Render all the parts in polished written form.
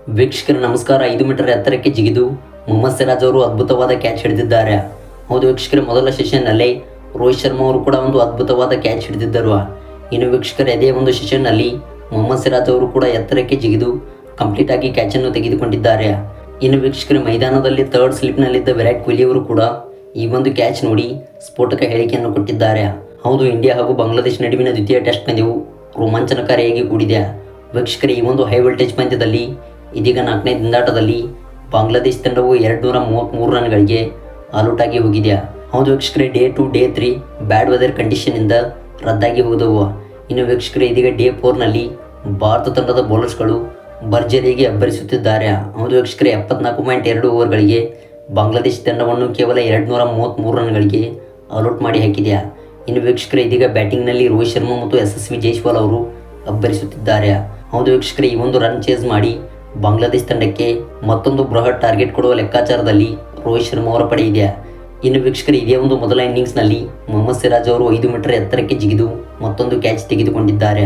ವೀಕ್ಷಕರ ನಮಸ್ಕಾರ. 5 ಮೀಟರ್ ಎತ್ತರಕ್ಕೆ ಜಿಗಿದು ಮೊಹಮ್ಮದ್ ಸಿರಾಜ್ ಅವರು ಅದ್ಭುತವಾದ ಕ್ಯಾಚ್ ಹಿಡಿದಿದ್ದಾರೆ. ಹೌದು ವೀಕ್ಷಕರ, ಮೊದಲ ಸೆಷನ್ನಲ್ಲಿ ರೋಹಿತ್ ಶರ್ಮಾ ಅವರು ಕೂಡ ಒಂದು ಅದ್ಭುತವಾದ ಕ್ಯಾಚ್ ಹಿಡಿದಿದ್ದರು. ಇನ್ನು ವೀಕ್ಷಕರ ಅದೇ ಒಂದು ಸೆಷನ್ನಲ್ಲಿ ಮೊಹಮ್ಮದ್ ಸಿರಾಜ್ ಅವರು ಕೂಡ ಎತ್ತರಕ್ಕೆ ಜಿಗಿದು ಕಂಪ್ಲೀಟ್ ಆಗಿ ಕ್ಯಾಚನ್ನು ತೆಗೆದುಕೊಂಡಿದ್ದಾರೆ. ಇನ್ನು ವೀಕ್ಷಕರ ಮೈದಾನದಲ್ಲಿ ಥರ್ಡ್ ಸ್ಲಿಪ್ನಲ್ಲಿದ್ದ ವಿರಾಟ್ ಕೊಹ್ಲಿ ಅವರು ಕೂಡ ಈ ಒಂದು ಕ್ಯಾಚ್ ನೋಡಿ ಸ್ಫೋಟಕ ಹೇಳಿಕೆಯನ್ನು ಕೊಟ್ಟಿದ್ದಾರೆ. ಹೌದು, ಇಂಡಿಯಾ ಹಾಗೂ ಬಾಂಗ್ಲಾದೇಶ ನಡುವಿನ ದ್ವಿತೀಯ ಟೆಸ್ಟ್ ಪಂದ್ಯವು ರೋಮಾಂಚನಕಾರಿಯಾಗಿ ಕೂಡಿದೆ. ವೀಕ್ಷಕರ ಈ ಒಂದು ಹೈ ವೋಲ್ಟೇಜ್ ಪಂದ್ಯದಲ್ಲಿ ಇದೀಗ 4ನೇ ದಿನದಾಟದಲ್ಲಿ ಬಾಂಗ್ಲಾದೇಶ ತಂಡವು 233 ರನ್ಗಳಿಗೆ ಆಲ್ಔಟ್ ಆಗಿ ಹೋಗಿದೆ. ಹೌದು ವೀಕ್ಷಕರೇ, ಡೇ 2 ಡೇ 3 ಬ್ಯಾಡ್ ವೆದರ್ ಕಂಡೀಷನ್ನಿಂದ ರದ್ದಾಗಿ ಹೋದವು. ಇನ್ನು ವೀಕ್ಷಕರೇ ಇದೀಗ ಡೇ 4ನಲ್ಲಿ ಭಾರತ ತಂಡದ ಬೌಲರ್ಸ್ಗಳು ಭರ್ಜರಿಯಾಗಿ ಅಬ್ಬರಿಸುತ್ತಿದ್ದಾರೆ. ಹೌದು ವೀಕ್ಷಕರೇ, 74.2 ಓವರ್ಗಳಿಗೆ ಬಾಂಗ್ಲಾದೇಶ ತಂಡವನ್ನು ಕೇವಲ 233 ರನ್ಗಳಿಗೆ ಆಲ್ಔಟ್ ಮಾಡಿ ಹಾಕಿದೆ. ಇನ್ನು ವೀಕ್ಷಕರೇ ಇದೀಗ ಬ್ಯಾಟಿಂಗ್ನಲ್ಲಿ ರೋಹಿತ್ ಶರ್ಮಾ ಮತ್ತು ಯಶಸ್ವಿ ಜೈಸ್ವಾಲ್ ಅವರು ಅಬ್ಬರಿಸುತ್ತಿದ್ದಾರೆ. ಹೌದು ವೀಕ್ಷಕರೇ, ಈ ಒಂದು ರನ್ ಚೇಸ್ ಮಾಡಿ ಬಾಂಗ್ಲಾದೇಶ ತಂಡಕ್ಕೆ ಮತ್ತೊಂದು ಬೃಹತ್ ಟಾರ್ಗೆಟ್ ಕೊಡುವ ಲೆಕ್ಕಾಚಾರದಲ್ಲಿ ರೋಹಿತ್ ಶರ್ಮಾ ಅವರ ಪಡೆ ಇದೆ. ಇನ್ನು ವೀಕ್ಷಕರೇ ಇದೇ ಒಂದು ಮೊದಲ ಇನ್ನಿಂಗ್ಸ್ನಲ್ಲಿ ಮೊಹಮ್ಮದ್ ಸಿರಾಜ್ ಅವರು 5 ಮೀಟರ್ ಎತ್ತರಕ್ಕೆ ಜಿಗಿದು ಮತ್ತೊಂದು ಕ್ಯಾಚ್ ತೆಗೆದುಕೊಂಡಿದ್ದಾರೆ.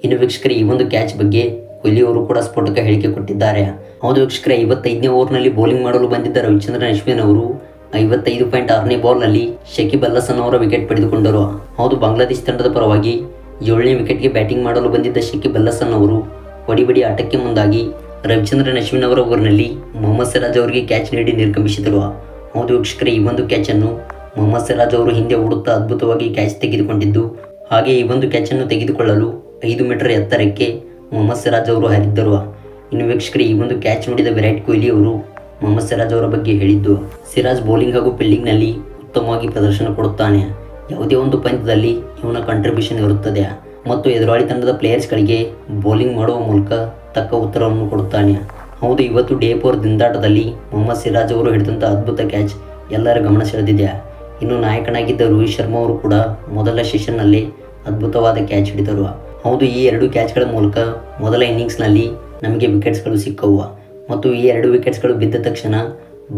ಇನ್ನು ವೀಕ್ಷಕರೇ ಈ ಒಂದು ಕ್ಯಾಚ್ ಬಗ್ಗೆ ಕೊಹ್ಲಿ ಅವರು ಕೂಡ ಸ್ಫೋಟಕ ಹೇಳಿಕೆ ಕೊಟ್ಟಿದ್ದಾರೆ. ಹೌದು ವೀಕ್ಷಕರೇ, 55ನೇ ಓವರ್ನಲ್ಲಿ ಬೌಲಿಂಗ್ ಮಾಡಲು ಬಂದಿದ್ದ ರವಿಚಂದ್ರನ್ ಅಶ್ವಿನ್ ಅವರು 55.6ನೇ ಬಾಲ್ನಲ್ಲಿ ಶಕೀಬ್ ಅಲ್ ಹಸನ್ ಅವರ ವಿಕೆಟ್ ಪಡೆದುಕೊಂಡರು. ಹೌದು, ಬಾಂಗ್ಲಾದೇಶ ತಂಡದ ಪರವಾಗಿ 7ನೇ ವಿಕೆಟ್ಗೆ ಬ್ಯಾಟಿಂಗ್ ಮಾಡಲು ಬಂದಿದ್ದ ಶಕೀಬ್ ಅಲ್ ಹಸನ್ ಅವರು ಹೊಡಿ ಆಟಕ್ಕೆ ಮುಂದಾಗಿ ರವಿಚಂದ್ರನ್ ಅಶ್ವಿನ್ ಅವರ ಓವರ್ನಲ್ಲಿ ಮೊಹಮ್ಮದ್ ಸಿರಾಜ್ ಅವರಿಗೆ ಕ್ಯಾಚ್ ನೀಡಿ ನಿರ್ಗಮಿಸಿದರು. ಹೌದು ವೀಕ್ಷಕರೇ, ಈ ಒಂದು ಕ್ಯಾಚನ್ನು ಮೊಹಮ್ಮದ್ ಸಿರಾಜ್ ಅವರು ಹಿಂದೆ ಓಡುತ್ತಾ ಅದ್ಭುತವಾಗಿ ಕ್ಯಾಚ್ ತೆಗೆದುಕೊಂಡಿದ್ದು, ಹಾಗೆ ಈ ಒಂದು ಕ್ಯಾಚನ್ನು ತೆಗೆದುಕೊಳ್ಳಲು 5 ಮೀಟರ್ ಎತ್ತರಕ್ಕೆ ಮೊಹಮ್ಮದ್ ಸಿರಾಜ್ ಅವರು ಹಾರಿದ್ದರು. ಇನ್ನು ವೀಕ್ಷಕರೇ ಈ ಒಂದು ಕ್ಯಾಚ್ ನೋಡಿದ ವಿರಾಟ್ ಕೊಹ್ಲಿ ಅವರು ಮೊಹಮ್ಮದ್ ಸಿರಾಜ್ ಅವರ ಬಗ್ಗೆ ಹೇಳಿದ್ದು, ಸಿರಾಜ್ ಬೌಲಿಂಗ್ ಹಾಗೂ ಫೀಲ್ಡಿಂಗ್ನಲ್ಲಿ ಉತ್ತಮವಾಗಿ ಪ್ರದರ್ಶನ ಕೊಡುತ್ತಾನೆ. ಯಾವುದೇ ಒಂದು ಪಂದ್ಯದಲ್ಲಿ ಇವನ ಕಾಂಟ್ರಿಬ್ಯೂಷನ್ ಇರುತ್ತದೆ ಮತ್ತು ಎದುರಾಳಿ ತಂಡದ ಪ್ಲೇಯರ್ಸ್ಗಳಿಗೆ ಬೌಲಿಂಗ್ ಮಾಡುವ ಮೂಲಕ ತಕ್ಕ ಉತ್ತರವನ್ನು ಕೊಡುತ್ತಾನೆ. ಹೌದು, ಇವತ್ತು ಡೇ 4 ದಿನದಾಟದಲ್ಲಿ ಮೊಹಮ್ಮದ್ ಸಿರಾಜ್ ಅವರು ಹಿಡಿದಂಥ ಅದ್ಭುತ ಕ್ಯಾಚ್ ಎಲ್ಲರ ಗಮನ ಸೆಳೆದಿದೆ. ಇನ್ನು ನಾಯಕನಾಗಿದ್ದ ರೋಹಿತ್ ಶರ್ಮಾ ಅವರು ಕೂಡ ಮೊದಲ ಸೆಷನ್ನಲ್ಲಿ ಅದ್ಭುತವಾದ ಕ್ಯಾಚ್ ಹಿಡಿದರು. ಹೌದು, ಈ 2 ಕ್ಯಾಚ್ಗಳ ಮೂಲಕ ಮೊದಲ ಇನ್ನಿಂಗ್ಸ್ನಲ್ಲಿ ನಮಗೆ ವಿಕೆಟ್ಸ್ಗಳು ಸಿಕ್ಕವು ಮತ್ತು ಈ 2 ವಿಕೆಟ್ಸ್ಗಳು ಬಿದ್ದ ತಕ್ಷಣ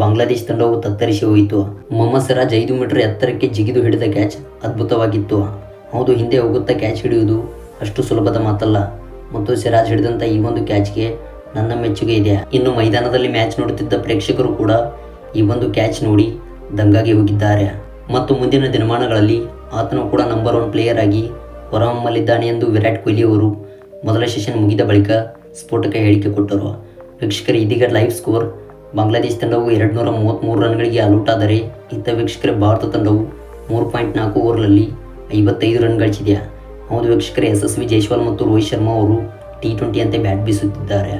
ಬಾಂಗ್ಲಾದೇಶ ತಂಡವು ತತ್ತರಿಸಿ ಹೋಯಿತು. ಮೊಹಮ್ಮದ್ ಸಿರಾಜ್ 5 ಮೀಟರ್ ಎತ್ತರಕ್ಕೆ ಜಿಗಿದು ಹಿಡಿದ ಕ್ಯಾಚ್ ಅದ್ಭುತವಾಗಿತ್ತು. ಹೌದು, ಹಿಂದೆ ಹೋಗುತ್ತಾ ಕ್ಯಾಚ್ ಹಿಡಿಯುವುದು ಅಷ್ಟು ಸುಲಭದ ಮಾತಲ್ಲ ಮತ್ತು ಸಿರಾಜ್ ಹಿಡಿದಂಥ ಈ ಒಂದು ಕ್ಯಾಚ್ಗೆ ನನ್ನ ಮೆಚ್ಚುಗೆ ಇದೆ. ಇನ್ನು ಮೈದಾನದಲ್ಲಿ ಮ್ಯಾಚ್ ನೋಡುತ್ತಿದ್ದ ಪ್ರೇಕ್ಷಕರು ಕೂಡ ಈ ಒಂದು ಕ್ಯಾಚ್ ನೋಡಿ ದಂಗಾಗಿ ಹೋಗಿದ್ದಾರೆ ಮತ್ತು ಮುಂದಿನ ದಿನಮಾನಗಳಲ್ಲಿ ಆತನು ಕೂಡ ನಂಬರ್ 1 ಪ್ಲೇಯರ್ ಆಗಿ ಹೊರಹೊಮ್ಮಲಿದ್ದಾನೆ ಎಂದು ವಿರಾಟ್ ಕೊಹ್ಲಿ ಅವರು ಮೊದಲ ಸೆಷನ್ ಮುಗಿದ ಬಳಿಕ ಸ್ಫೋಟಕ ಹೇಳಿಕೆ ಕೊಟ್ಟರು. ವೀಕ್ಷಕರೇ ಇದೀಗ ಲೈವ್ ಸ್ಕೋರ್: ಬಾಂಗ್ಲಾದೇಶ ತಂಡವು 233 ರನ್ಗಳಿಗೆ ಆಲ್ಔಟ್ ಆದರೆ ಇತ್ತ ವೀಕ್ಷಕರೇ ಭಾರತ ತಂಡವು 3.4 ಓವರ್ನಲ್ಲಿ 55 ರನ್ ಗಳಿಸಿದೆ. ಹೌದು ವೀಕ್ಷಕರೇ, ಯಶಸ್ವಿ ಜೈಸ್ವಾಲ್ ಮತ್ತು ರೋಹಿತ್ ಶರ್ಮಾ ಅವರು T20 ಅಂತೆ ಬ್ಯಾಟ್ ಬೀಸುತ್ತಿದ್ದಾರೆ.